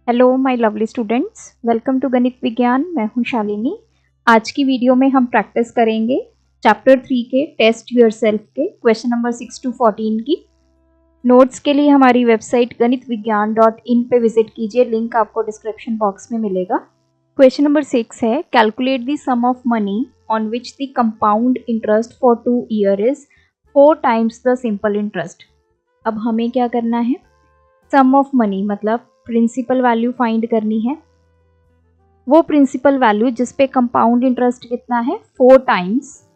Hello my lovely students, welcome to Ganit Vigyan. मैं हूं शालिनी। आज की वीडियो में हम प्रैक्टिस करेंगे चैप्टर 3 के टेस्ट योरसेल्फ के क्वेश्चन नंबर 6 to 14 की। नोट्स के लिए हमारी वेबसाइट ganitvigyan.in पे विजिट कीजिए, लिंक आपको डिस्क्रिप्शन बॉक्स में मिलेगा। क्वेश्चन नंबर 6 है, calculate the sum of money on which the compound interest for 2 year is 4 times the simple interest. अब हमें क्या करना है, सम ऑफ मनी मतलब प्रिंसिपल वैल्यू फाइंड करनी है। वो प्रिंसिपल वैल्यू जिस पे कंपाउंड इंटरेस्ट कितना है 4 टाइम्स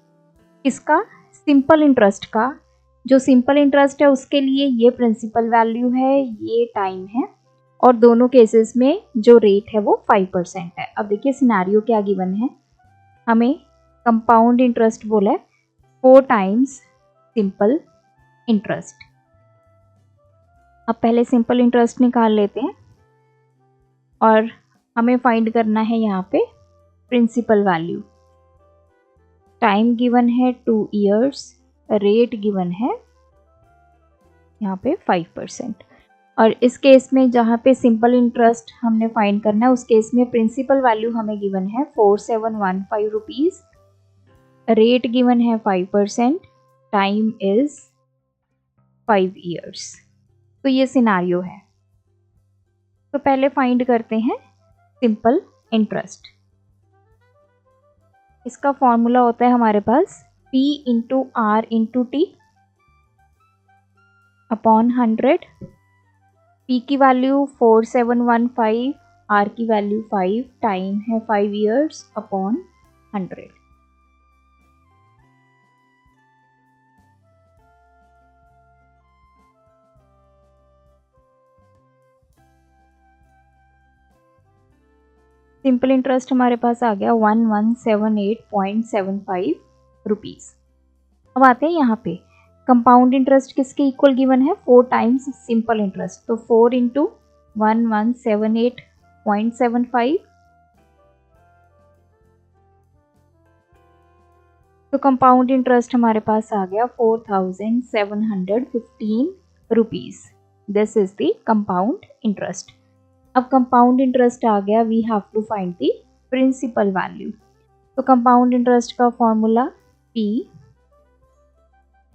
इसका सिंपल इंटरेस्ट का। जो सिंपल इंटरेस्ट है उसके लिए ये प्रिंसिपल वैल्यू है, ये टाइम है, और दोनों केसेस में जो रेट है वो 5% है। अब देखिए सिनेरियो क्या गिवन है, हमें कंपाउंड इंटरेस्ट बोला है 4 टाइम्स सिंपल इंटरेस्ट। अब पहले सिंपल इंटरेस्ट निकाल लेते हैं और हमें फाइंड करना है यहाँ पे प्रिंसिपल वैल्यू। टाइम गिवन है 2 इयर्स, रेट गिवन है यहाँ पे 5%। और इस केस में जहाँ पे सिंपल इंटरेस्ट हमने फाइंड करना है उस केस में प्रिंसिपल वैल्यू हमें गिवन है 4715 रुपीज़, रेट गिवन है 5%, टाइम इज 5 इयर्स। तो ये सिनेरियो है। तो पहले फाइंड करते हैं सिंपल इंटरेस्ट। इसका फॉर्मूला होता है हमारे पास P into R into T upon 100। P की वैल्यू 4715, R की वैल्यू 5, टाइम है 5 इयर्स अपॉन 100। सिंपल इंटरेस्ट हमारे पास आ गया 1178.75 रुपीज़। अब आते हैं यहाँ पे कंपाउंड इंटरेस्ट किसके इक्वल गिवन है 4 टाइम्स सिंपल इंटरेस्ट। तो 4 इंटू 1178.75, तो कंपाउंड इंटरेस्ट हमारे पास आ गया 4715 rupees. This is the compound interest. अब कंपाउंड इंटरेस्ट आ गया, we have to find the principal value. तो कंपाउंड इंटरेस्ट का formula P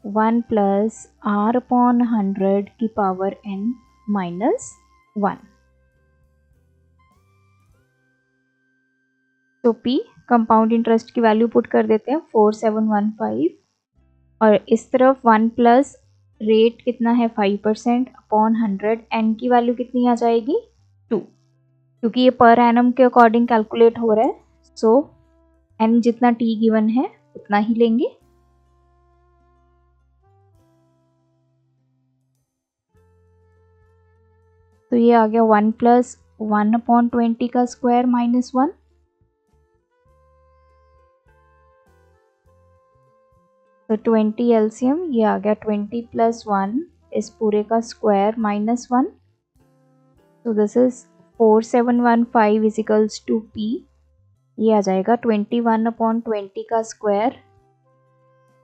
1 plus R upon 100 की पावर n माइनस 1। तो P कंपाउंड इंटरेस्ट की वैल्यू पुट कर देते हैं 4715, और इस तरफ 1 प्लस रेट कितना है 5% अपॉन 100, n की वैल्यू कितनी आ जाएगी 2, क्योंकि ये पर एनम के अकॉर्डिंग कैलकुलेट हो रहा है। सो n जितना t गिवन है उतना ही लेंगे। तो ये आ गया 1 प्लस 1 अपॉन 20 का स्क्वायर माइनस 1। तो 20 एलसीएम, ये आ गया 20 प्लस 1 इस पूरे का स्क्वायर माइनस 1। तो this is 4715 equals to P, ये आ जाएगा 21 अपॉन 20 का स्क्वायर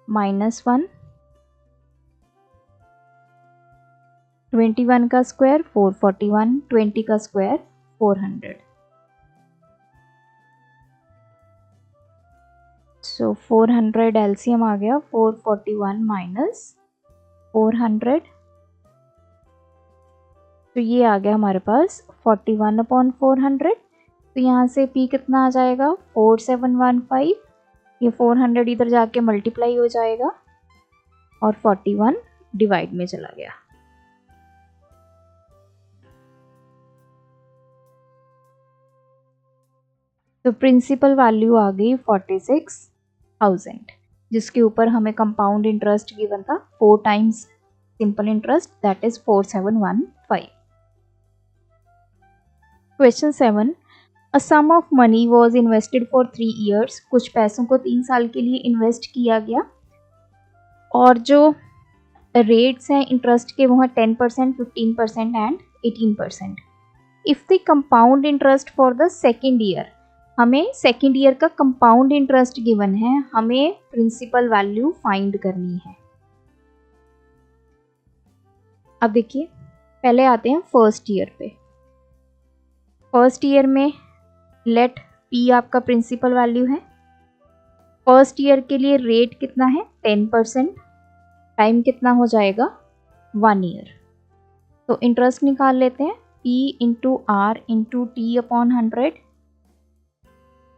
माइनस 1। 21 का स्क्वायर 441, 20 का स्क्वायर 400। सो 400 एलसीएम आ गया 441 माइनस 400। तो ये आ गया हमारे पास 41 अपॉन 400। तो यहाँ से P कितना आ जाएगा 4715, ये 400 इधर जाके मल्टीप्लाई हो जाएगा और 41 डिवाइड में चला गया। तो प्रिंसिपल वैल्यू आ गई 46,000, जिसके ऊपर हमें कंपाउंड इंटरेस्ट गिवन था 4 times simple interest, that is 4715। Question 7, a sum of money was invested for 3 years. कुछ पैसों को 3 साल के लिए इन्वेस्ट किया गया और जो रेट्स हैं इंटरेस्ट के वो हैं 10%, 15% and 18%। If the compound interest for the second year, हमें सेकेंड ईयर का कंपाउंड इंटरेस्ट गिवन है, हमें प्रिंसिपल वैल्यू फाइंड करनी है। अब देखिए पहले आते हैं फर्स्ट ईयर पे। फर्स्ट ईयर में लेट पी आपका प्रिंसिपल वैल्यू है। फर्स्ट ईयर के लिए रेट कितना है 10%, टाइम कितना हो जाएगा 1 ईयर। तो इंटरेस्ट निकाल लेते हैं, P into R into T upon 100।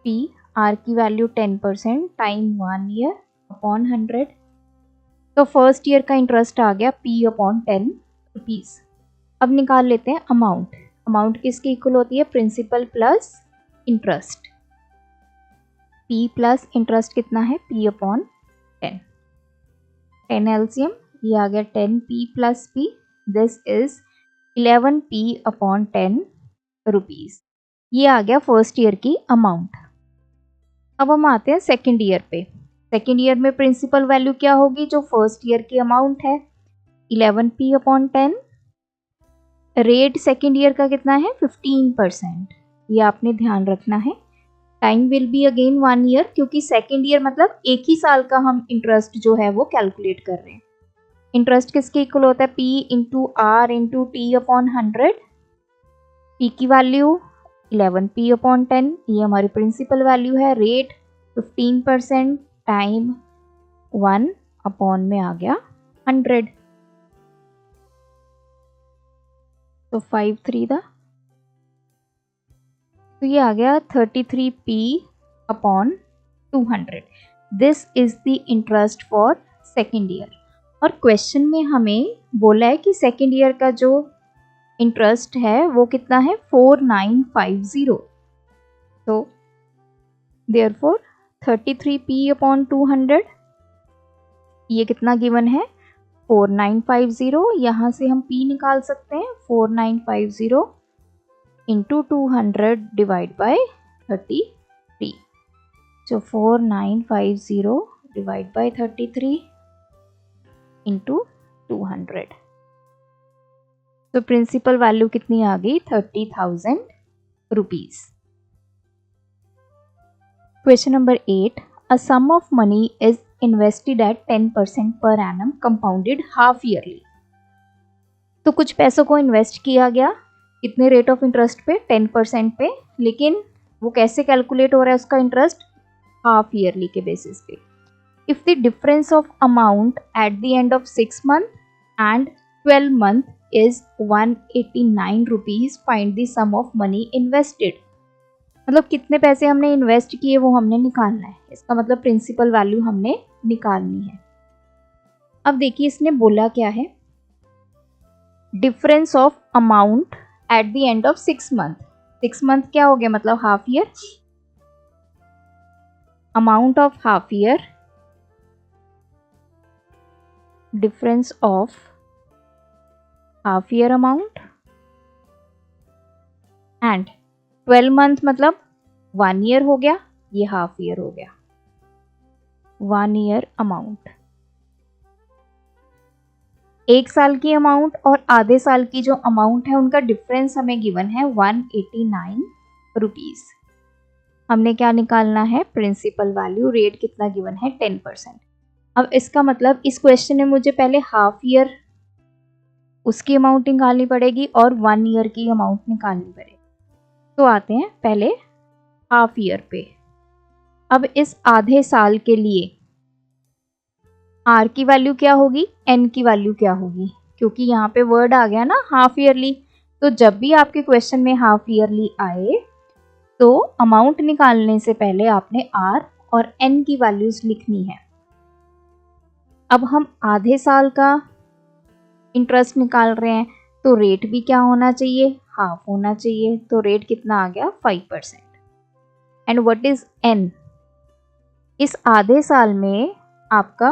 P R की वैल्यू 10%, टाइम 1 ईयर अपॉन 100। तो फर्स्ट ईयर का इंटरेस्ट आ गया P अपॉन 10 रुपीज़। अब निकाल लेते हैं अमाउंट। अमाउंट किसकी इक्वल होती है, principal plus interest. P plus interest कितना है, P अपॉन 10। 10 एलसीएम, ये आ गया 10P plus P, this is 11P upon 10 rupees. ये आ गया फर्स्ट ईयर की अमाउंट। अब हम आते हैं सेकेंड ईयर पे। सेकेंड ईयर में प्रिंसिपल वैल्यू क्या होगी, जो फर्स्ट ईयर की अमाउंट है 11P upon 10। Rate second year का कितना है 15%, ये आपने ध्यान रखना है। Time will be again 1 year, क्योंकि सेकेंड ईयर मतलब एक ही साल का हम इंटरेस्ट जो है वो कैलकुलेट कर रहे हैं। इंटरेस्ट किसके इक्वल होता है, P into R into T upon 100। P की वैल्यू 11P अपॉन 10, ये हमारी प्रिंसिपल वैल्यू है। रेट 15%, टाइम 1 अपॉन में आ गया 100। तो 5 3 दा, तो ये आ गया 33P upon 200। This is the interest for second year. और क्वेश्चन में हमें बोला है कि सेकेंड ईयर का जो इंटरेस्ट है वो कितना है 4950। तो देयरफॉर 33P अपॉन 200, ये कितना गिवन है 4950। यहाँ से हम P निकाल सकते हैं, 4950 into 200 divide by 33। so 4950 divide by 33 into 200। तो प्रिंसिपल वैल्यू कितनी आ गई 30,000 rupees. Question number 8, a sum of money is invested at 10% per annum compounded half yearly. तो कुछ पैसों को इन्वेस्ट किया गया, कितने रेट ऑफ इंटरेस्ट पे 10% पे, लेकिन वो कैसे कैलकुलेट हो रहा है उसका इंटरेस्ट, हाफ ईयरली के बेसिस पे। If the difference of amount at the end of 6 month and 12 month is 189 rupees, find the sum of money invested. मतलब कितने पैसे हमने इन्वेस्ट किए वो हमने निकालना है, इसका मतलब प्रिंसिपल वैल्यू हमने निकालनी है। अब देखिए इसने बोला क्या है, difference of amount at the end of 6 month. 6 month क्या हो गया, मतलब half year. Amount of half year, difference of half year amount, and 12 month मतलब 1 ईयर हो गया, ये हाफ ईयर हो गया, 1 ईयर अमाउंट। एक साल की अमाउंट और आधे साल की जो अमाउंट है उनका डिफरेंस हमें गिवन है 189 रुपीज। हमने क्या निकालना है, प्रिंसिपल वैल्यू। रेट कितना गिवन है 10%। अब इसका मतलब इस क्वेश्चन में मुझे पहले हाफ ईयर उसकी अमाउंट निकालनी पड़ेगी और 1 ईयर की अमाउंट निकालनी पड़ेगी। तो आते हैं पहले हाफ ईयर पे। अब इस आधे साल के लिए आर की वैल्यू क्या होगी, एन की वैल्यू क्या होगी, क्योंकि यहाँ पे वर्ड आ गया ना हाफ ईयरली। तो जब भी आपके क्वेश्चन में हाफ ईयरली आए तो अमाउंट निकालने से पहले आपने आर और एन की वैल्यूज लिखनी है। अब हम आधे साल का इंटरेस्ट निकाल रहे हैं, तो रेट भी क्या होना चाहिए, हाफ होना चाहिए। तो रेट कितना आ गया 5%। एंड व्हाट इज एन, इस आधे साल में आपका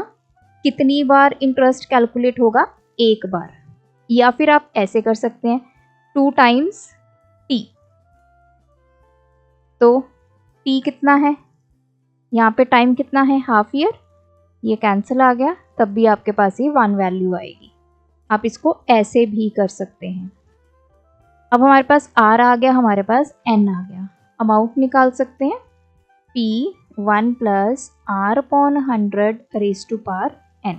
कितनी बार इंटरेस्ट कैलकुलेट होगा, एक बार। या फिर आप ऐसे कर सकते हैं 2 टाइम्स टी। तो टी कितना है, यहाँ पे टाइम कितना है हाफ ईयर, ये कैंसिल आ गया, तब भी आपके पास ये 1 वैल्यू आएगी। आप इसको ऐसे भी कर सकते हैं। अब हमारे पास आर आ गया, हमारे पास एन आ गया। अमाउंट निकाल सकते हैं, P 1 plus R upon 100 raise to power n।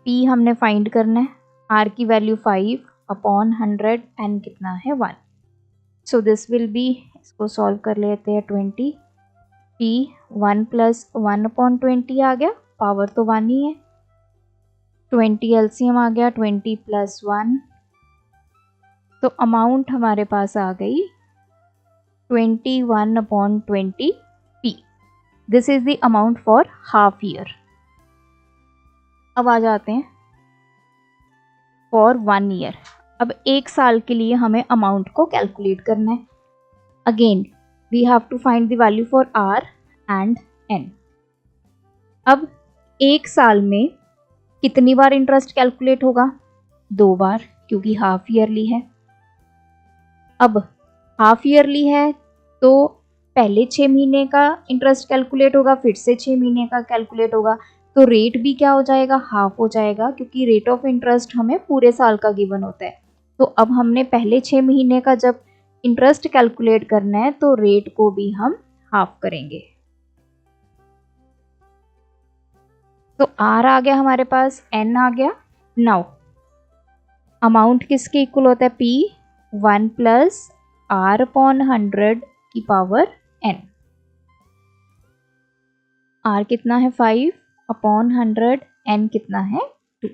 P हमने फाइंड करना है, R की वैल्यू 5 अपॉन 100, n कितना है 1। सो दिस विल बी, इसको सॉल्व कर लेते हैं, 20 p 1 + 1/20 आ गया, पावर तो 1 ही है, 20 एलसीएम आ गया, 20 + 1, तो अमाउंट हमारे पास आ गई 21/20 p। This is the amount for half year. अब आ जाते हैं फॉर 1 ईयर। अब 1 साल के लिए हमें अमाउंट को कैलकुलेट करना है। Again we have to find the value for r and n। अब 1 साल में कितनी बार इंटरेस्ट कैलकुलेट होगा? 2 बार, क्योंकि हाफ ईयरली है। अब हाफ ईयरली है तो पहले 6 महीने का इंटरेस्ट कैलकुलेट होगा, फिर से 6 महीने का कैलकुलेट होगा, तो रेट भी क्या हो जाएगा? हाफ हो जाएगा, क्योंकि रेट ऑफ इंटरेस्ट हमें पूरे साल का गिवन होता है। तो अब हमने पहले 6 महीने का जब इंटरेस्ट कैलकुलेट करना है तो रेट को भी हम हाफ करेंगे। तो r आ गया हमारे पास, n आ गया। नाउ अमाउंट किसके इक्वल होता है? p 1 + r/100 की पावर n। r कितना है? 5/100, n कितना है? 2।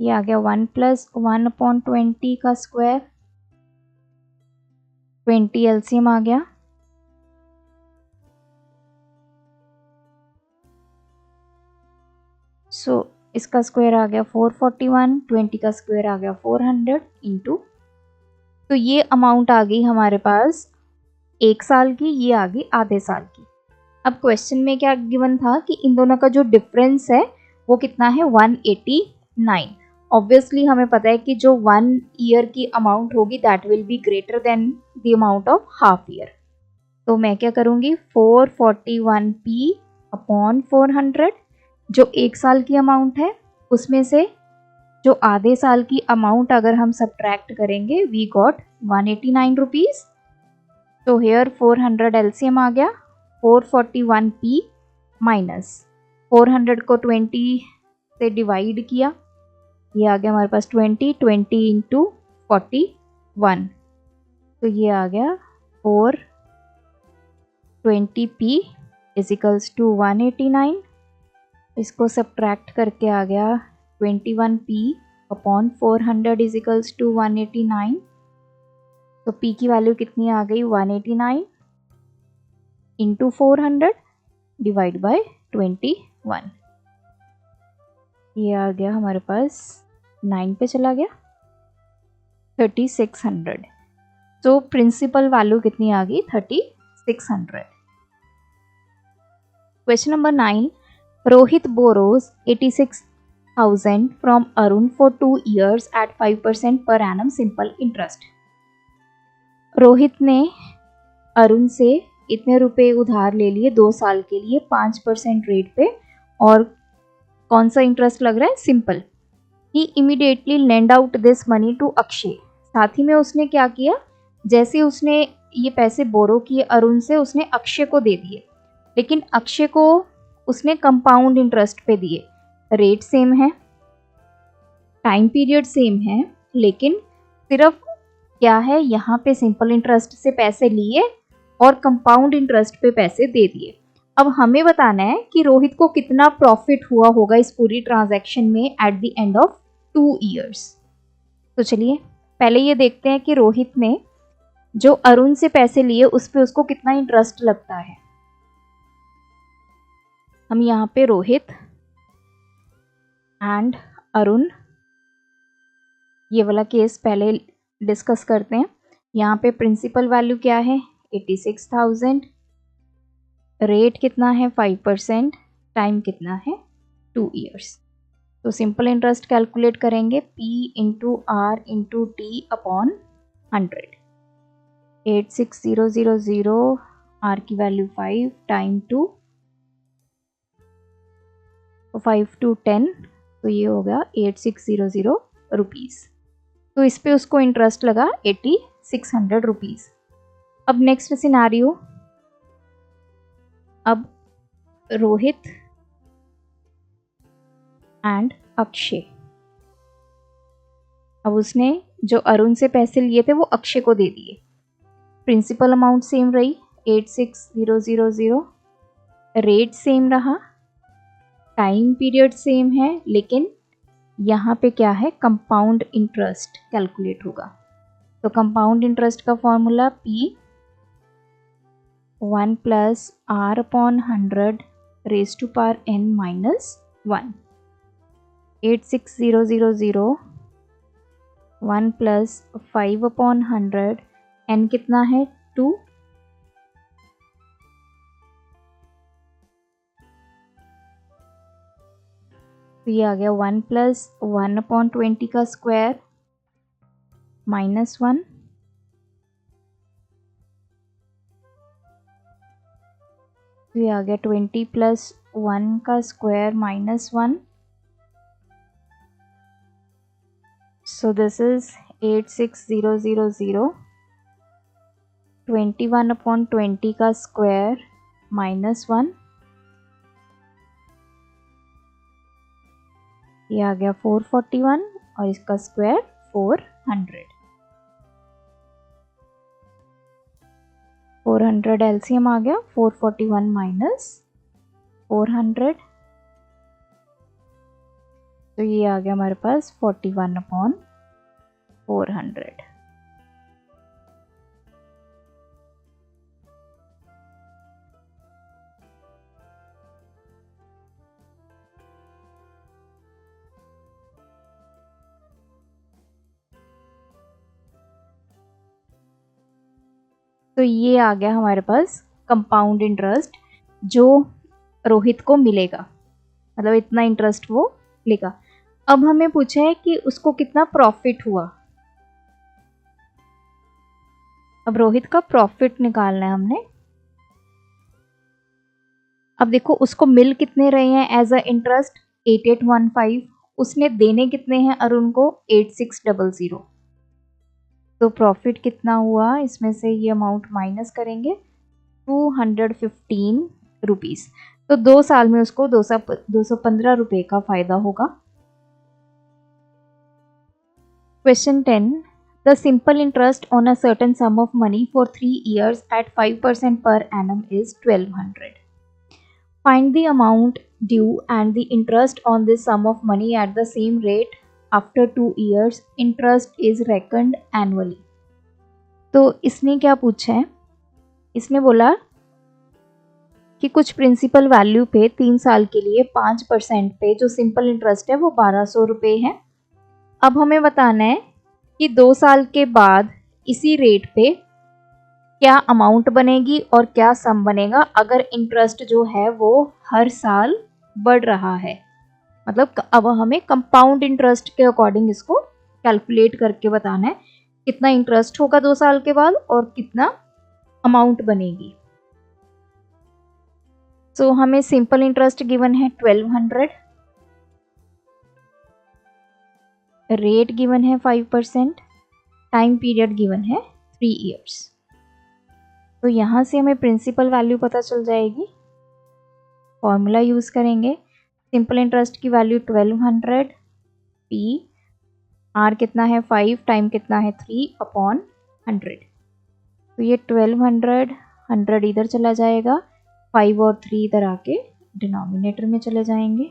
ये आ गया 1 + 1/20 का स्क्वायर, 20 एलसीएम आ गया, सो इसका स्क्वायर आ गया 441, 20 का स्क्वायर आ गया 400 इंटू, तो ये अमाउंट आ गई हमारे पास 1 साल की, ये आ गई आधे साल की। अब क्वेश्चन में क्या गिवन था कि इन दोनों का जो डिफरेंस है वो कितना है? 189। ऑब्वियसली हमें पता है कि जो 1 ईयर की अमाउंट होगी that will be greater than the amount of half year. तो मैं क्या करूँगी? 441p/400, जो 1 साल की अमाउंट है उसमें से जो आधे साल की अमाउंट अगर हम सब्ट्रैक्ट करेंगे, वी गॉट 189 रुपीज़। तो हेयर 400 एलसीएम आ गया, 441p माइनस 400 को 20 से डिवाइड किया, ये आ गया हमारे पास 20 इंटू 41, तो ये आ गया 420p इजिकल्स टू 189। इसको सब्ट्रैक्ट करके आ गया 21p/400 इजिकल्स टू 189। तो p की वैल्यू कितनी आ गई? 189 इंटू 400 डिवाइड बाय 21। ये आ गया हमारे पास 9 पे चला गया, 3600। तो प्रिंसिपल वैल्यू कितनी आ गई? 3600। Question number 9, Rohit borrows 86,000 from Arun for 2 years at 5% per annum simple interest। Rohit ने अरुण से इतने रुपए उधार ले लिए 2 साल के लिए 5% रेट पे, और कौन सा इंटरेस्ट लग रहा है? Simple. He immediately lend out this money to Akshay. साथ ही में उसने क्या किया? जैसे उसने ये पैसे बोरो किए अरुण से, उसने अक्षय को दे दिए, लेकिन अक्षय को उसने कंपाउंड इंटरेस्ट पे दिए। रेट सेम है, टाइम पीरियड सेम है, लेकिन सिर्फ क्या है, यहाँ पे सिंपल इंटरेस्ट से पैसे लिए और कंपाउंड इंटरेस्ट पे पैसे दे दिए। अब हमें बताना है कि रोहित को कितना प्रॉफिट हुआ होगा इस पूरी ट्रांजैक्शन में eight the end of 2 years। तो चलिए पहले ये देखते हैं कि रोहित ने जो अरुण से पैसे लिए उस पे उसको कितना इंटरेस्ट लगता है। हम यहाँ पे रोहित एंड अरुण ये वाला केस पहले डिस्कस करते हैं। यहाँ पे प्रिंसिपल वैल्यू क्या है? 86,000, रेट कितना है? 5%, टाइम कितना है? 2 years। तो सिंपल इंटरेस्ट कैलकुलेट करेंगे, P into R into T upon 100। 86,000, R की वैल्यू 5, टाइम 2, तो 5 to 10, तो ये हो गया 8600 रुपीज़। तो इस पे उसको इंटरेस्ट लगा 8600 रुपीज़। अब नेक्स्ट सिनारियो, अब रोहित एंड अक्षय अब उसने जो अरुण से पैसे लिए थे वो अक्षय को दे दिए। प्रिंसिपल अमाउंट सेम रही 86,000, रेट सेम रहा, टाइम पीरियड सेम है, लेकिन यहाँ पे क्या है, कंपाउंड इंटरेस्ट कैलकुलेट होगा। तो कंपाउंड इंटरेस्ट का formula P 1 + R/100 raised to power n minus 1। 86,000 1 + 5/100, n कितना है 2, तो ये आ गया 1 + 1/20 का स्क्वायर -1, तो ये आ गया 20 + 1 का स्क्वायर -1। So this is 86,000 21/20 का स्क्वायर -1, ये आ गया 441 और इसका स्क्वायर 400 एलसीएम आ गया 441 - 400, तो ये आ गया हमारे पास 41/400। तो ये आ गया हमारे पास कंपाउंड इंटरेस्ट जो रोहित को मिलेगा, मतलब इतना इंटरेस्ट वो लेगा। अब हमें पूछा है कि उसको कितना प्रॉफिट हुआ। अब रोहित का प्रॉफिट निकालना है हमने। अब देखो उसको मिल कितने रहे हैं एज अ इंटरेस्ट 8815, उसने देने कितने हैं अरुण को 8600, तो प्रॉफिट कितना हुआ, इसमें से ये अमाउंट माइनस करेंगे 215 रुपीज़। तो 2 साल में उसको 215 रुपये का फायदा होगा। Question 10, the simple interest on a certain some of money for 3 years at 5% per annum is 1200. Find the amount due and the interest on this sum of money at the same rate after 2 years. Interest is reckoned annually. तो इसने क्या पूछा है, इसने बोला कि कुछ principal value पे 3 साल के लिए 5% पे जो सिंपल इंटरेस्ट है वो 1200 रुपये है। अब हमें बताना है कि 2 साल के बाद इसी रेट पे क्या अमाउंट बनेगी और क्या सम बनेगा अगर इंटरेस्ट जो है वो हर साल बढ़ रहा है। मतलब अब हमें कंपाउंड इंटरेस्ट के अकॉर्डिंग इसको कैलकुलेट करके बताना है कितना इंटरेस्ट होगा 2 साल के बाद और कितना अमाउंट बनेगी। सो हमें सिंपल इंटरेस्ट गिवन है 1200, रेट गिवन है 5%, टाइम पीरियड गिवन है 3 years। तो यहाँ से हमें प्रिंसिपल वैल्यू पता चल जाएगी, फॉर्मूला यूज़ करेंगे। सिंपल इंटरेस्ट की वैल्यू 1200, पी आर कितना है 5, टाइम कितना है 3/100। तो ये 1200 100 इधर चला जाएगा, 5 और 3 इधर आके डिनोमिनेटर में चले जाएंगे।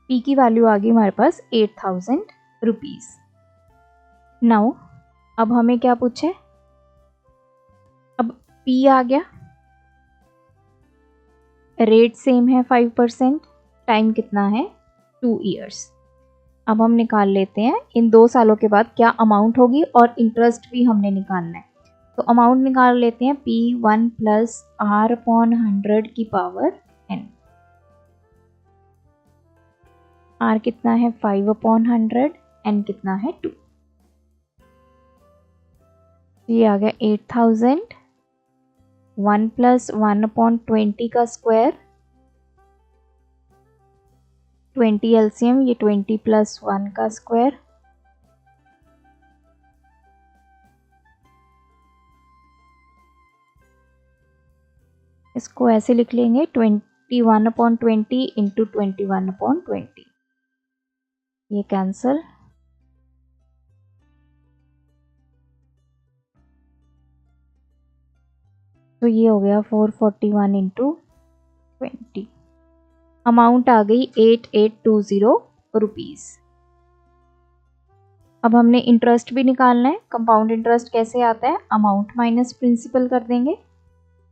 पी की वैल्यू आ गई हमारे पास 8000 रुपीज़। नाउ अब हमें क्या पूछे, अब पी आ गया, रेट सेम है 5%, टाइम कितना है 2 years। अब हम निकाल लेते हैं इन 2 सालों के बाद क्या अमाउंट होगी और इंटरेस्ट भी हमने निकालना है। तो अमाउंट निकाल लेते हैं, P 1 + R/100 की पावर n। R कितना है 5/100, n कितना है 2। ये आ गया 8000, 1 + 1/20 का स्क्वायर, 20 एलसीएम, ये 20 + 1 का स्क्वायर, इसको ऐसे लिख लेंगे 21/20 इंटू 21/20, ये कैंसल, तो ये हो गया 441 इंटू 20। अमाउंट आ गई 8820 रुपीज़। अब हमने इंटरेस्ट भी निकालना है। कंपाउंड इंटरेस्ट कैसे आता है, अमाउंट माइनस प्रिंसिपल कर देंगे,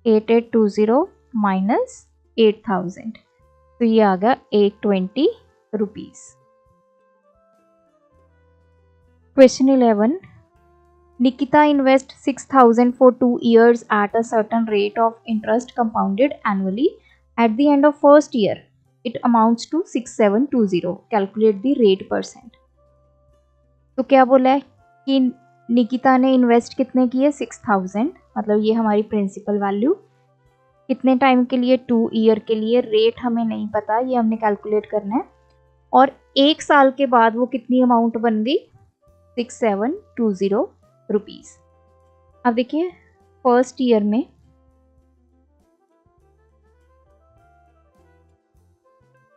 8820 माइनस 8000, तो ये आ गया 820 rupees. Question 11, Nikita invest 6000 for 2 years at a certain rate of interest compounded annually. At the end of first year, it amounts to 6720. Calculate the rate %. तो क्या बोला है कि निकिता ने इन्वेस्ट कितने किए, 6000, मतलब ये हमारी प्रिंसिपल वैल्यू, कितने टाइम के लिए, 2 ईयर के लिए, रेट हमें नहीं पता, ये हमने कैलकुलेट करना है, और 1 साल के बाद वो कितनी अमाउंट बन गई, 6720 रुपीज़। अब देखिए फर्स्ट ईयर में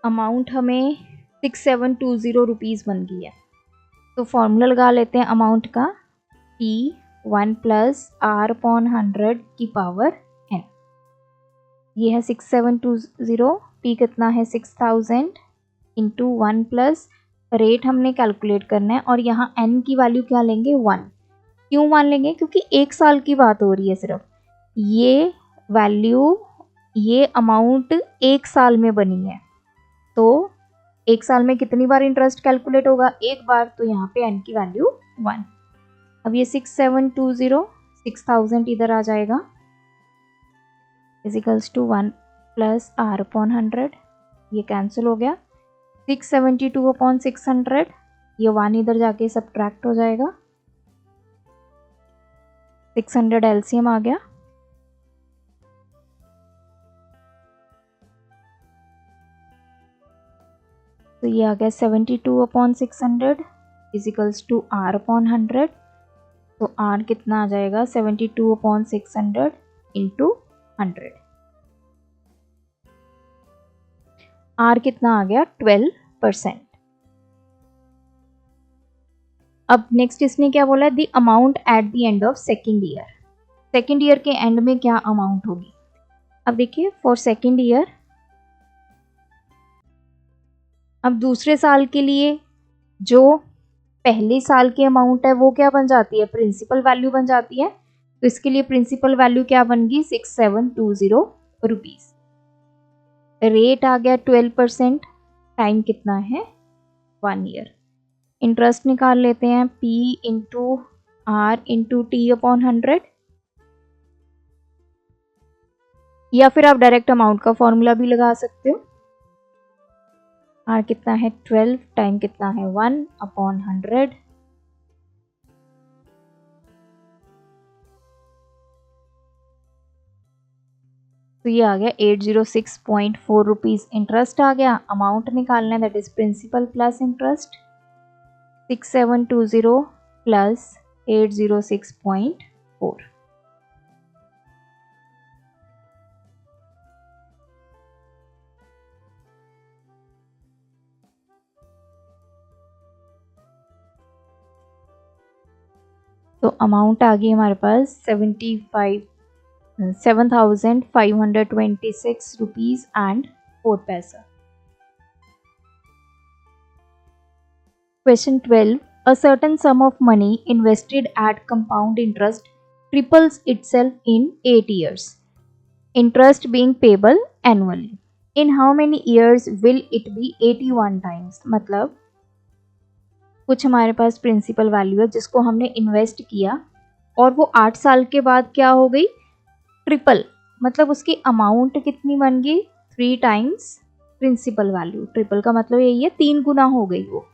अमाउंट हमें 6720 रुपीज़ बन गई है, तो फॉर्मूला लगा लेते हैं अमाउंट का, P1 प्लस R/100 की पावर n। ये है 6720, P कितना है 6000 इंटू 1 प्लस रेट हमने कैलकुलेट करना है, और यहाँ n की वैल्यू क्या लेंगे, 1। क्यों 1 लेंगे, क्योंकि 1 साल की बात हो रही है सिर्फ, ये वैल्यू, ये अमाउंट 1 साल में बनी है, तो 1 साल में कितनी बार इंटरेस्ट कैलकुलेट होगा, 1 बार, तो यहाँ पे n की वैल्यू 1। अब ये 6720, 6000 इधर आ जाएगा, इजिकल्स टू 1 प्लस R/100, ये कैंसिल हो गया, 672/600, ये 1 इधर जाके सब्ट्रैक्ट हो जाएगा, 600 एलसीएम आ गया, तो ये आ गया 72/600 इजिकल्स टू R/100, तो R कितना आ जाएगा, 72/600 इंटू 100, R कितना आ गया, 12%। अब नेक्स्ट इसने क्या बोला, the amount at the end of second year, second year के एंड में क्या अमाउंट होगी। अब देखिए फॉर सेकेंड ईयर, अब दूसरे साल के लिए जो पहले साल की अमाउंट है वो क्या बन जाती है, प्रिंसिपल वैल्यू बन जाती है, तो इसके लिए प्रिंसिपल वैल्यू क्या बन गई, 6720 रुपीज़। रेट आ गया 12%, टाइम कितना है, 1 ईयर। इंटरेस्ट निकाल लेते हैं, P into R into T/100, या फिर आप डायरेक्ट अमाउंट का फॉर्मूला भी लगा सकते हो। R कितना है 12, टाइम कितना है 1/100, तो ये आ गया 806.4 रुपीज़ इंटरेस्ट आ गया। अमाउंट निकालना है, that is principal plus interest, 6720 plus 806.4, तो अमाउंट आ गई हमारे पास 7,526 रुपीज़ एंड 4 पैसा। Question 12. A certain sum of money invested at compound interest triples itself in 8 years. Interest being payable annually. In how many years will it be 81 times? मतलब कुछ हमारे पास principal value है जिसको हमने invest किया और वो 8 साल के बाद क्या हो गई, ट्रिपल, मतलब उसकी अमाउंट कितनी बन गई, 3 टाइम्स प्रिंसिपल वैल्यू। ट्रिपल का मतलब यही है 3 गुना हो गई वो।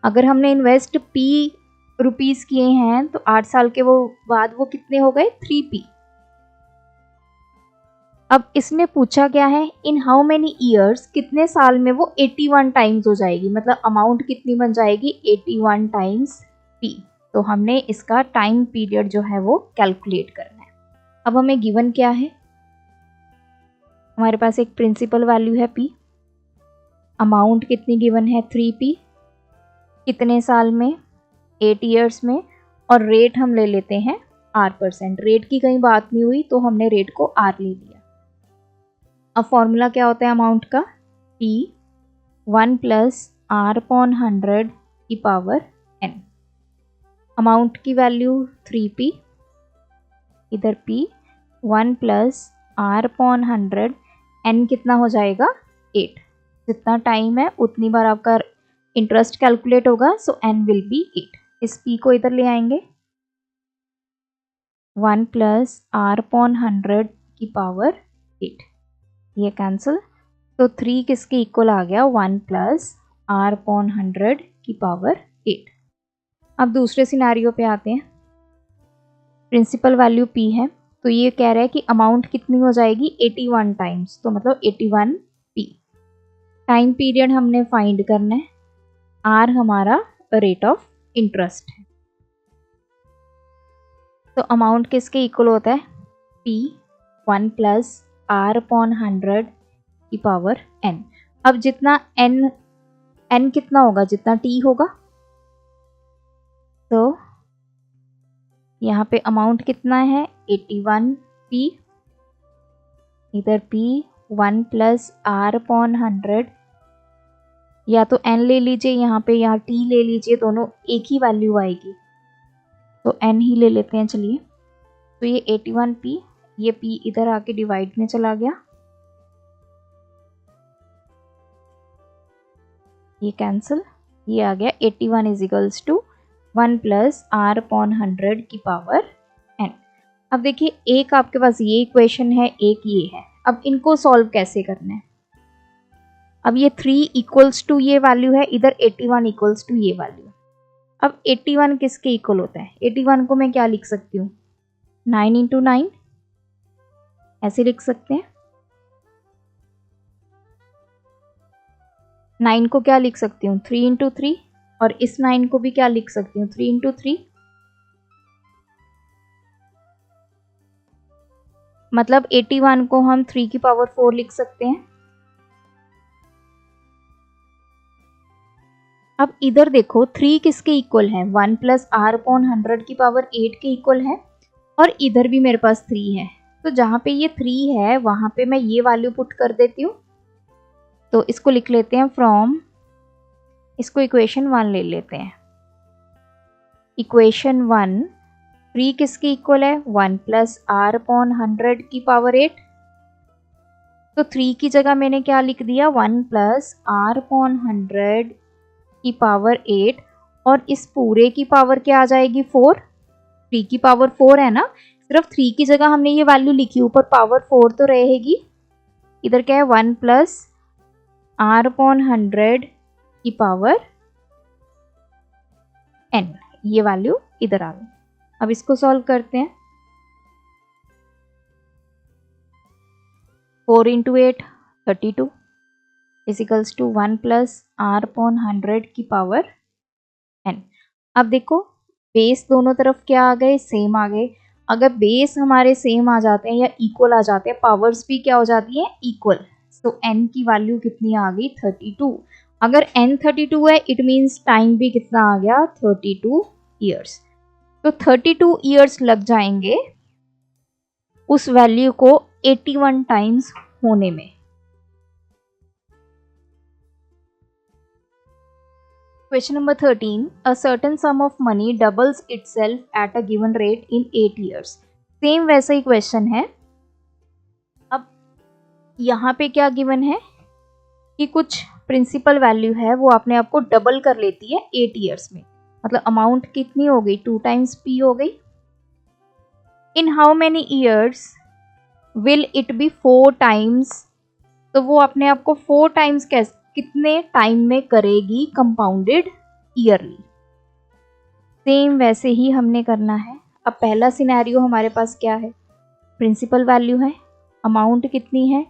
अगर हमने इन्वेस्ट P रुपीज़ किए हैं तो 8 साल के वो बाद वो कितने हो गए, 3P। अब इसमें पूछा क्या है, इन हाउ मेनी ईयर्स, कितने साल में वो 81 टाइम्स हो जाएगी, मतलब अमाउंट कितनी बन जाएगी, 81 टाइम्स P। तो हमने इसका टाइम पीरियड जो है वो कैलकुलेट करना है। अब हमें गिवन क्या है, हमारे पास एक प्रिंसिपल वैल्यू है P, अमाउंट कितनी गिवन है 3P, कितने साल में 8 ईयर्स में, और रेट हम ले लेते हैं R%। रेट की कहीं बात नहीं हुई तो हमने रेट को R ले लिया। अब फॉर्मूला क्या होता है अमाउंट का, P 1 + R/100 की पावर n। अमाउंट की वैल्यू 3P, इधर P 1 + R/100, n कितना हो जाएगा 8। जितना टाइम है उतनी बार आपका इंटरेस्ट कैलकुलेट होगा, सो n विल बी 8। इस P को इधर ले आएंगे, 1 + R/100 की पावर 8, ये कैंसिल, तो 3 किसके इक्वल आ गया, 1 + R/100 की पावर 8। अब दूसरे सिनेरियो पे आते हैं। प्रिंसिपल वैल्यू P है, तो ये कह रहा है कि अमाउंट कितनी हो जाएगी 81 टाइम्स, तो मतलब 81P। टाइम पीरियड हमने फाइंड करना है, R हमारा रेट ऑफ इंटरेस्ट है। तो अमाउंट किसके इक्वल होता है, P 1 + R/100 की पावर n। अब जितना n कितना होगा, जितना t होगा, तो यहाँ पे अमाउंट कितना है 81P, इधर P 1 + R/100, या तो n ले लीजिए यहाँ पे, यहाँ t ले लीजिए, दोनों एक ही वैल्यू आएगी, तो n ही ले लेते हैं चलिए। तो ये 81P, ये P इधर आके डिवाइड में चला गया, ये कैंसिल, ये आ गया 81 = 1 + R/100 की पावर n। अब देखिए एक आपके पास ये इक्वेशन है, एक ये है। अब इनको सॉल्व कैसे करना है, अब ये 3 = ये वैल्यू है, इधर 81 = ये वैल्यू। अब 81 किसके इक्वल होता है, 81 को मैं क्या लिख सकती हूँ, 9 × 9 ऐसे लिख सकते हैं। 9 को क्या लिख सकती हूँ, 3 × 3, और इस 9 को भी क्या लिख सकती हूँ, 3 × 3, मतलब 81 को हम 3 की पावर 4 लिख सकते हैं। अब इधर देखो 3 किसके इक्वल है, 1 + R/100 की पावर 8 के इक्वल है, और इधर भी मेरे पास 3 है, तो जहाँ पे ये 3 है वहाँ पे मैं ये वैल्यू पुट कर देती हूँ। तो इसको लिख लेते हैं फ्रॉम, इसको इक्वेशन 1 ले लेते हैं। इक्वेशन 1, 3 किसके इक्वल है, 1 + R/100 की पावर 8, तो 3 की जगह मैंने क्या लिख दिया, 1 + R/100 की पावर 8, और इस पूरे की पावर क्या आ जाएगी 4, 3 की पावर 4 है ना, सिर्फ 3 की जगह हमने ये वैल्यू लिखी, ऊपर पावर 4 तो रहेगी। इधर क्या है, 1 + R/100 की पावर n, ये वैल्यू इधर आ गई। अब इसको सॉल्व करते हैं, 4 × 8 32 = 1 + R/100 की पावर n। अब देखो बेस दोनों तरफ क्या आ गए, सेम आ गए। अगर बेस हमारे सेम आ जाते हैं या इक्वल आ जाते हैं, पावर्स भी क्या हो जाती है, इक्वल, तो n की वैल्यू कितनी आ गई 32। अगर n 32 है, इट मीन्स टाइम भी कितना आ गया 32 ईयर्स। तो 32 ईयर्स लग जाएंगे उस वैल्यू को 81 टाइम्स होने में। Question number 13. A certain sum of money doubles itself at a given rate in 8 years. Same वैसा ही क्वेश्चन है। अब यहाँ पे क्या गिवन है कि कुछ प्रिंसिपल वैल्यू है वो अपने आप को डबल कर लेती है 8 ईयर्स में, मतलब अमाउंट कितनी हो गई 2 टाइम्स P हो गई। In how many years will it be 4 times, तो वो अपने आप को 4 टाइम्स कैसे, कितने टाइम में करेगी कंपाउंडेड ईयरली। सेम वैसे ही हमने करना है। अब पहला सिनेरियो हमारे पास क्या है, प्रिंसिपल वैल्यू है, अमाउंट कितनी है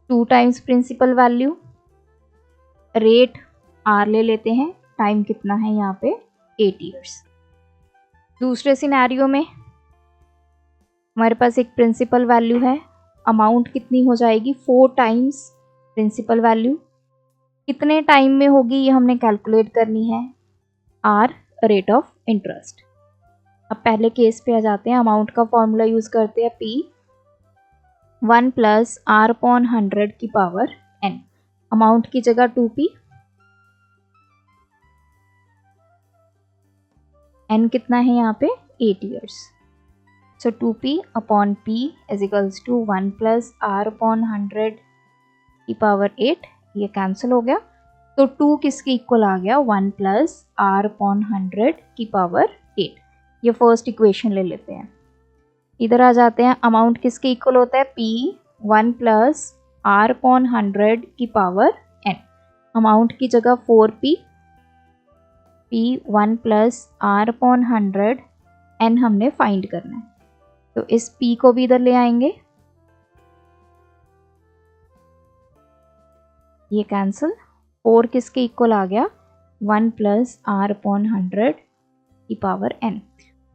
2 times principal value, rate R ले लेते हैं, टाइम कितना है यहाँ पे 8 ईयर्स। दूसरे सिनेरियो में हमारे पास एक प्रिंसिपल वैल्यू है अमाउंट कितनी हो जाएगी 4 टाइम्स प्रिंसिपल वैल्यू। कितने टाइम में होगी ये हमने कैलकुलेट करनी है, आर रेट ऑफ इंटरेस्ट। अब पहले केस पे आ जाते हैं, अमाउंट का फॉर्मूला यूज करते हैं P 1 प्लस आर अपॉन 100 की पावर n। अमाउंट की जगह 2p, n कितना है यहाँ पे 8 years, so 2p upon p is equals to 1 plus R upon 100 की पावर 8। ये कैंसिल हो गया, तो 2 किसके इक्वल आ गया 1 प्लस आर अपॉन 100 की पावर 8। ये फर्स्ट इक्वेशन ले लेते हैं। इधर आ जाते हैं, अमाउंट किसके इक्वल होता है p 1 प्लस आर अपॉन 100 की पावर n। अमाउंट की जगह 4p, p 1 plus R upon 100 n हमने फाइंड करना है, तो इस p को भी इधर ले आएंगे, ये कैंसिल। 4 किसके इक्वल आ गया 1 प्लस आर अपॉन 100 की पावर n।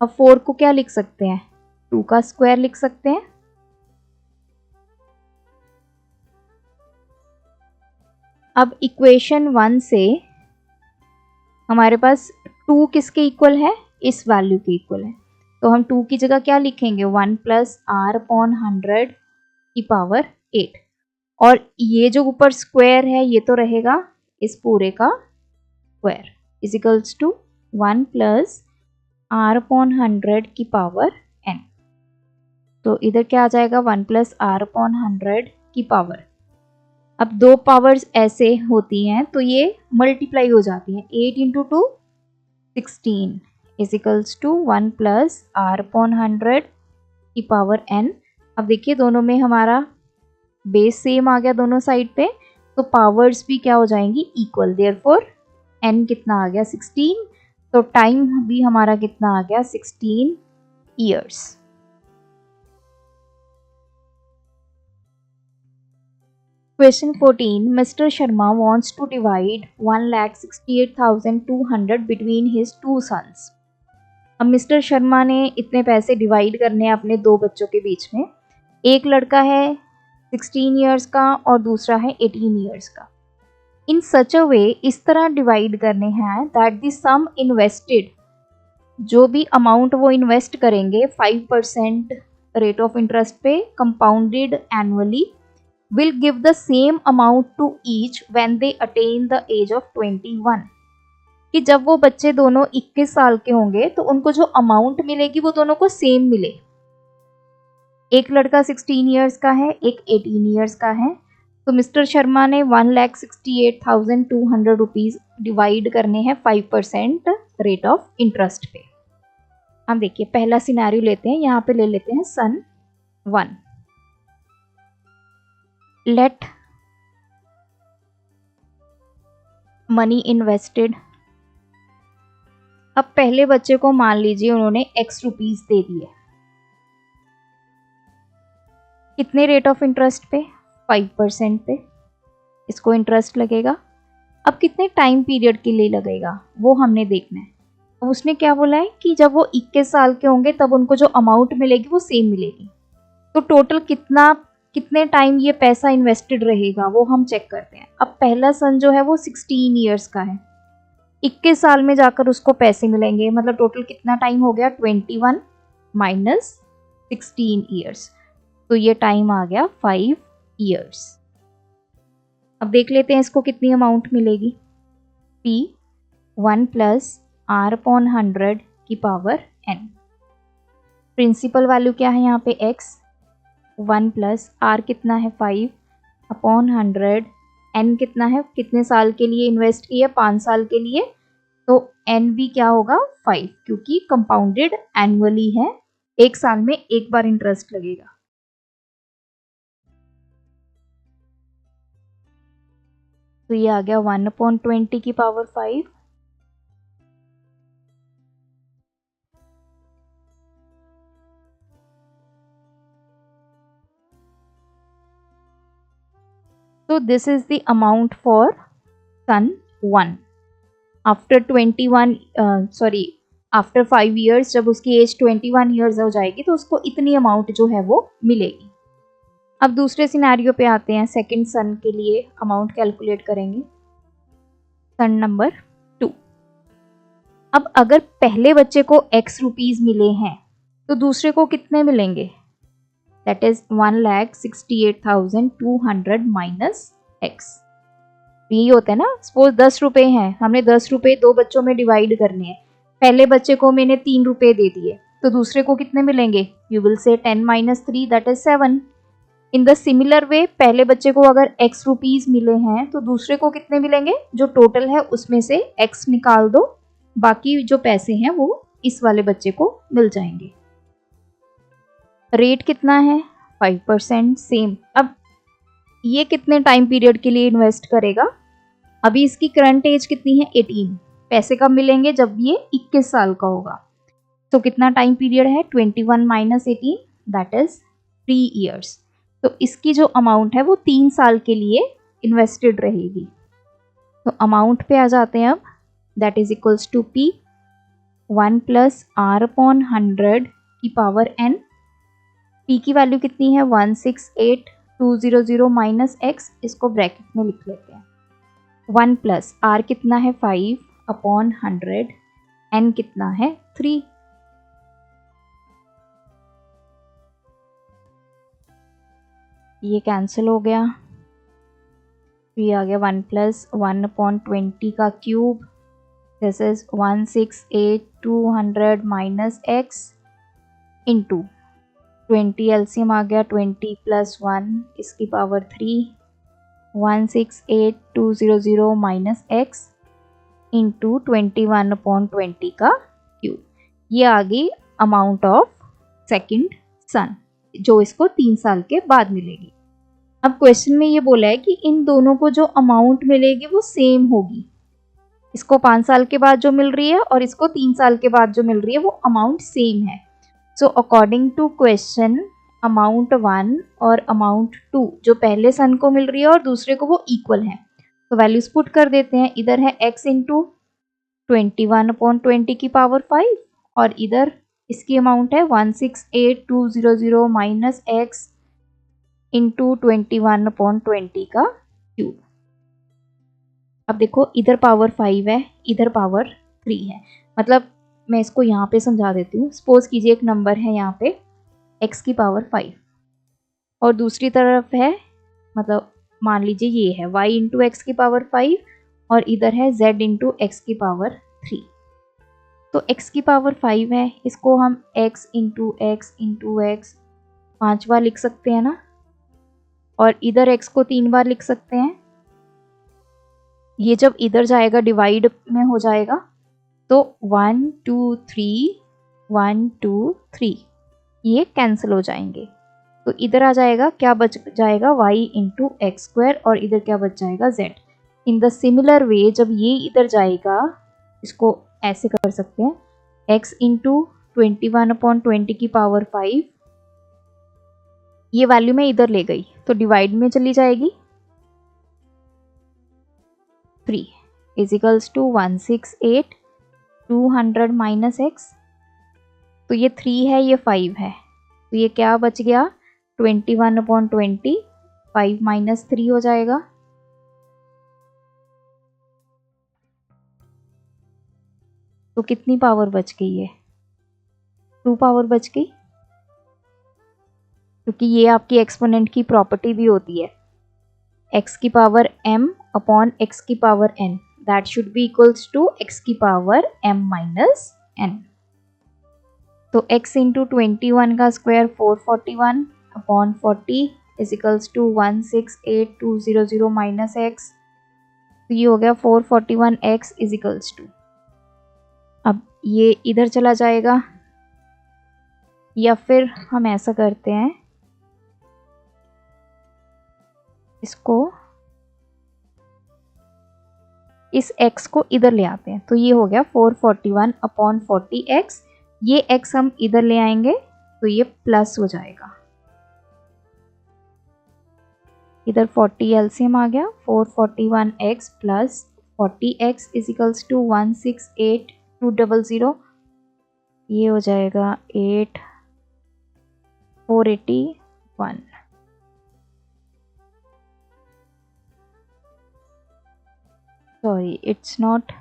अब 4 को क्या लिख सकते हैं, 2 का स्क्वायर लिख सकते हैं। अब इक्वेशन 1 से हमारे पास 2 किसके इक्वल है, इस वैल्यू के इक्वल है, तो हम 2 की जगह क्या लिखेंगे 1 प्लस आर अपॉन 100 की पावर 8। और ये जो ऊपर स्क्वायर है ये तो रहेगा इस पूरे का square, is equals to 1 plus R upon 100 की पावर n। तो इधर क्या आ जाएगा 1 प्लस आर अपॉन 100 की पावर। अब दो पावर्स ऐसे होती हैं तो ये मल्टीप्लाई हो जाती हैं, 8 into 2 16 is equals to 1 plus R upon 100 की पावर n। अब देखिए दोनों में हमारा बेस सेम आ गया दोनों साइड पे, तो पावर्स भी क्या हो जाएंगी इक्वल, देयरफॉर n कितना आ गया 16, तो टाइम भी हमारा कितना आ गया 16 years. Question 14. Mr. Sharma wants to divide 1,68,200 between his two sons. अब मिस्टर शर्मा ने इतने पैसे डिवाइड करने हैं अपने दो बच्चों के बीच में। एक लड़का है 16 ईयर्स का और दूसरा है 18 ईयर्स का। इन सच अ वे, इस तरह डिवाइड करने हैं दैट द सम इन्वेस्टेड, जो भी अमाउंट वो इन्वेस्ट करेंगे 5% रेट ऑफ इंटरेस्ट पे compounded annually, will give the same amount to each when they attain the age of 21। कि जब वो बच्चे दोनों 21 साल के होंगे तो उनको जो अमाउंट मिलेगी वो दोनों को सेम मिले। एक लड़का 16 इयर्स का है, एक 18 इयर्स का है, तो मिस्टर शर्मा ने 1,68,200 रुपीज़ डिवाइड करने हैं 5% रेट ऑफ इंटरेस्ट पे। हम देखिए पहला सिनेरियो लेते हैं, यहाँ पे ले लेते हैं सन 1। Late money invested. अब पहले बच्चे को मान लीजिए उन्होंने x रुपीज दे दिए, कितने रेट ऑफ इंटरेस्ट पे 5% पे इसको इंटरेस्ट लगेगा। अब कितने टाइम पीरियड के लिए लगेगा वो हमने देखना है। अब उसने क्या बोला है कि जब वो 21 साल के होंगे तब उनको जो अमाउंट मिलेगी वो सेम मिलेगी, तो टोटल कितने टाइम ये पैसा इन्वेस्टेड रहेगा वो हम चेक करते हैं। अब पहला सन जो है वो 16 इयर्स का है, 21 साल में जाकर उसको पैसे मिलेंगे, मतलब टोटल कितना टाइम हो गया 21 माइनस 16 ईयर्स, तो ये टाइम आ गया 5 ईयर्स। अब देख लेते हैं इसको कितनी अमाउंट मिलेगी। P 1 प्लस आर अपॉन 100 की पावर n। प्रिंसिपल वैल्यू क्या है यहाँ पे x, 1 प्लस आर कितना है 5 अपॉन 100, n कितना है, कितने साल के लिए इन्वेस्ट किया 5 साल के लिए, तो n भी क्या होगा 5, क्योंकि कंपाउंडेड एनुअली है, एक साल में एक बार इंटरेस्ट लगेगा। तो ये आ गया 1/20 की power 5। So this is the amount for son 1 after 5 years, जब उसकी एज 21 years हो जाएगी तो उसको इतनी अमाउंट जो है वो मिलेगी। अब दूसरे सिनेरियो पे आते हैं, सेकंड सन के लिए अमाउंट कैलकुलेट करेंगे। सन नंबर 2। अब अगर पहले बच्चे को x रुपीज मिले हैं तो दूसरे को कितने मिलेंगे? That is 1,68,200 minus x। यही होता है ना, सपोज 10 रुपए हैं, हमने 10 रुपए दो बच्चों में डिवाइड करने हैं। पहले बच्चे को मैंने 3 रुपए दे दिए तो दूसरे को कितने मिलेंगे? You will say 10 minus 3 that is 7। In the similar way पहले बच्चे को अगर x रुपीज मिले हैं तो दूसरे को कितने मिलेंगे? जो टोटल है उसमें से x निकाल दो, बाकी जो पैसे हैं वो इस वाले बच्चे को मिल जाएंगे। रेट कितना है? 5%। सेम। अब ये कितने टाइम पीरियड के लिए इन्वेस्ट करेगा? अभी इसकी करंट एज कितनी है? 18। पैसे कब मिलेंगे? जब ये 21 साल का होगा। तो कितना टाइम पीरियड है? 21 माइनस 18 दैट इज 3 ईयर्स। तो इसकी जो अमाउंट है वो 3 साल के लिए इन्वेस्टेड रहेगी। तो अमाउंट पे आ जाते हैं अब, that is equals to P 1 plus R upon 100 की पावर n। P की वैल्यू कितनी है? 168,200 माइनस x, इसको ब्रैकेट में लिख लेते हैं। 1 प्लस R कितना है? 5 अपॉन 100, n कितना है? 3। ये कैंसिल हो गया। ये आ गया 1 प्लस 1 अपॉन 20 का cube, this is 168,200 minus x into 20 LCM आ गया, 20 प्लस 1 इसकी power 3, 168,200 minus x into 21 upon 20 का क्यूब। ये आ गई अमाउंट ऑफ सेकंड सन जो इसको 3 साल के बाद मिलेगी। अब क्वेश्चन में ये बोला है कि इन दोनों को जो अमाउंट मिलेगी वो सेम होगी। इसको 5 साल के बाद जो मिल रही है और इसको 3 साल के बाद जो मिल रही है वो अमाउंट सेम है। So according to question amount 1 और अमाउंट 2 जो पहले सन को मिल रही है और दूसरे को वो इक्वल है। तो वैल्यूज पुट कर देते हैं। इधर है x इंटू 21 अपॉन 20 की पावर 5 और इधर इसकी अमाउंट है 168,200 माइनस x इंटू 21 अपॉन 20 का क्यूब। अब देखो इधर पावर 5 है, इधर पावर 3 है। मतलब मैं इसको यहाँ पे समझा देती हूँ। सपोज कीजिए एक नंबर है यहाँ पे x की पावर 5 और दूसरी तरफ है, मतलब मान लीजिए ये है y इंटू एक्स की पावर 5 और इधर है z इंटू एक्स की पावर 3। तो x की पावर 5 है, इसको हम x इंटू एक्स 5 बार लिख सकते हैं ना, और इधर x को 3 बार लिख सकते हैं। ये जब इधर जाएगा डिवाइड में हो जाएगा तो 1 2 3 1 2 3 ये कैंसिल हो जाएंगे। तो इधर आ जाएगा, क्या बच जाएगा? y इंटू एक्स स्क्वायर और इधर क्या बच जाएगा? z। In the similar way जब ये इधर जाएगा, इसको ऐसे कर सकते हैं, x इंटू 21 अपॉन 20 की पावर 5, ये वैल्यू मैं इधर ले गई तो डिवाइड में चली जाएगी। 3 इजिकल्स टू 168,200 माइनस x। तो ये 3 है, ये 5 है, तो ये क्या बच गया? 21 अपॉन 20, 5 माइनस 3 हो जाएगा। तो कितनी पावर बच गई है? 2 पावर बच गई, क्योंकि ये आपकी एक्सपोनेंट की प्रॉपर्टी भी होती है, x की पावर m अपॉन x की power n, that should be equals to x की पावर m माइनस n। तो x इंटू 21 का square 441 upon 40 is equals to 168,200 minus x। तो ये हो गया 441x इज इक्वल्स टू, अब ये इधर चला जाएगा, या फिर हम ऐसा करते हैं, इसको इस x को इधर ले आते हैं। तो ये हो गया 441 अपॉन 40x, ये x हम इधर ले आएंगे तो ये प्लस हो जाएगा। इधर 40 एलसीएम आ गया, 441x plus 40x is equals to 168,200, ये हो जाएगा 8481। सॉरी इट्स नॉट,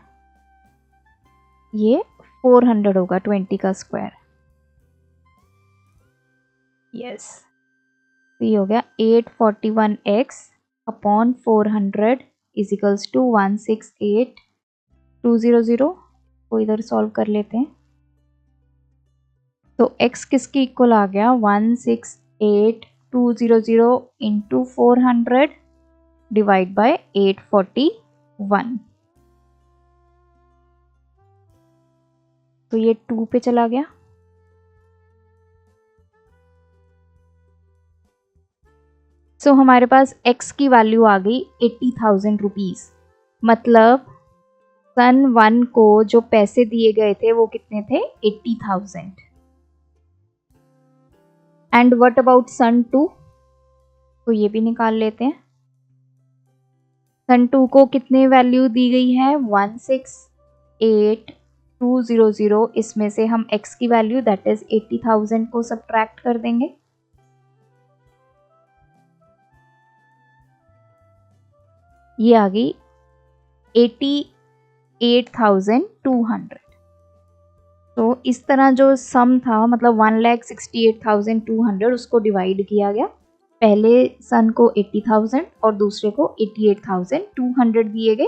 ये 400 होगा 20 का स्क्वायर। यस, तो ये हो गया 841x upon 400 is equals to 168200 को इधर सॉल्व कर लेते हैं। तो x किसके इक्वल आ गया 168200 इंटू 400 डिवाइड बाय 841। तो ये 2 पे चला गया। सो हमारे पास x की वैल्यू आ गई 80,000 रुपीज़। मतलब सन 1 को जो पैसे दिए गए थे वो कितने थे 80,000। एंड व्हाट अबाउट सन 2, तो ये भी निकाल लेते हैं। सन 2 को कितने वैल्यू दी गई है 168200। इसमें से हम x की वैल्यू दैट इज 80,000 को सब्ट्रैक्ट कर देंगे। ये आ गई 88,200। तो इस तरह जो सम था मतलब 1,68,200 उसको डिवाइड किया गया। पहले सन को 80,000 और दूसरे को 88,200 दिए गए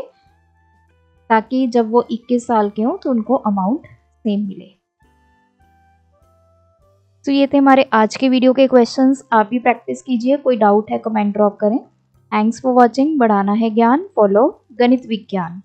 ताकि जब वो 21 साल के हों तो उनको अमाउंट सेम मिले। तो ये थे हमारे आज के वीडियो के क्वेश्चंस। आप भी प्रैक्टिस कीजिए, कोई डाउट है कमेंट ड्रॉप करें। Thanks for watching. बढ़ाना है ज्ञान, फॉलो गणित विज्ञान।